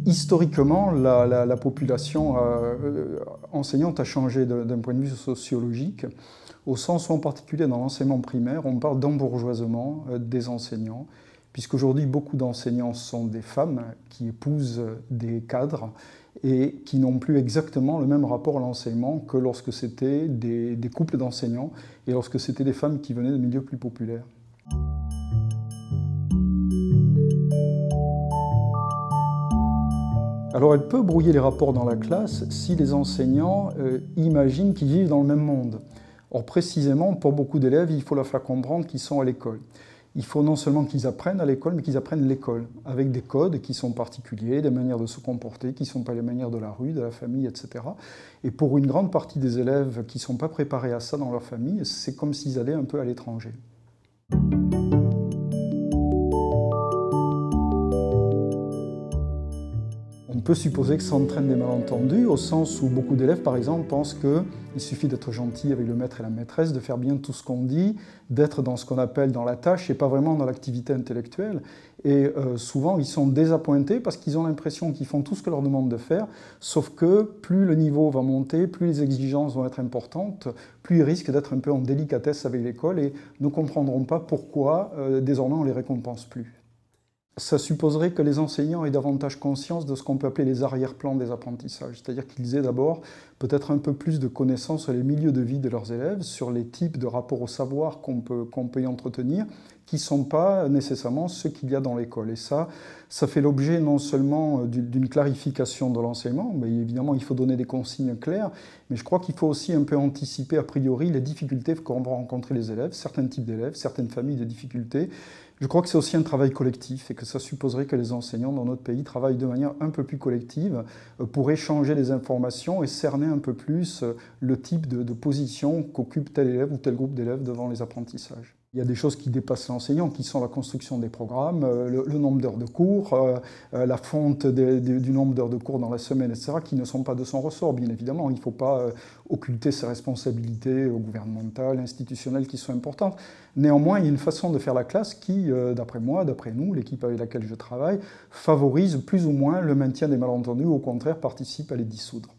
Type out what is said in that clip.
Historiquement, la population enseignante a changé d'un point de vue sociologique, au sens où, en particulier dans l'enseignement primaire, on parle d'embourgeoisement des enseignants, puisqu'aujourd'hui, beaucoup d'enseignants sont des femmes qui épousent des cadres et qui n'ont plus exactement le même rapport à l'enseignement que lorsque c'était des couples d'enseignants et lorsque c'était des femmes qui venaient de milieux plus populaires. Alors elle peut brouiller les rapports dans la classe si les enseignants imaginent qu'ils vivent dans le même monde. Or précisément, pour beaucoup d'élèves, il faut leur faire comprendre qu'ils sont à l'école. Il faut non seulement qu'ils apprennent à l'école, mais qu'ils apprennent l'école, avec des codes qui sont particuliers, des manières de se comporter qui ne sont pas les manières de la rue, de la famille, etc. Et pour une grande partie des élèves qui ne sont pas préparés à ça dans leur famille, c'est comme s'ils allaient un peu à l'étranger. On peut supposer que ça entraîne des malentendus, au sens où beaucoup d'élèves, par exemple, pensent qu'il suffit d'être gentil avec le maître et la maîtresse, de faire bien tout ce qu'on dit, d'être dans ce qu'on appelle dans la tâche et pas vraiment dans l'activité intellectuelle. Et souvent, ils sont désappointés parce qu'ils ont l'impression qu'ils font tout ce que leur demande de faire, sauf que plus le niveau va monter, plus les exigences vont être importantes, plus ils risquent d'être un peu en délicatesse avec l'école et ne comprendront pas pourquoi désormais on ne les récompense plus. Ça supposerait que les enseignants aient davantage conscience de ce qu'on peut appeler les arrière-plans des apprentissages, c'est-à-dire qu'ils aient d'abord peut-être un peu plus de connaissances sur les milieux de vie de leurs élèves, sur les types de rapports au savoir qu'on peut y entretenir, qui ne sont pas nécessairement ceux qu'il y a dans l'école. Et ça fait l'objet non seulement d'une clarification de l'enseignement, mais évidemment il faut donner des consignes claires, mais je crois qu'il faut aussi un peu anticiper a priori les difficultés qu'ont rencontrer les élèves, certains types d'élèves, certaines familles de difficultés. Je crois que c'est aussi un travail collectif et que ça supposerait que les enseignants dans notre pays travaillent de manière un peu plus collective pour échanger les informations et cerner un peu plus le type de position qu'occupe tel élève ou tel groupe d'élèves devant les apprentissages. Il y a des choses qui dépassent l'enseignant, qui sont la construction des programmes, le nombre d'heures de cours, la fonte du nombre d'heures de cours dans la semaine, etc., qui ne sont pas de son ressort, bien évidemment. Il ne faut pas occulter ses responsabilités gouvernementales, institutionnelles qui sont importantes. Néanmoins, il y a une façon de faire la classe qui, d'après moi, d'après nous, l'équipe avec laquelle je travaille, favorise plus ou moins le maintien des malentendus, ou au contraire participe à les dissoudre.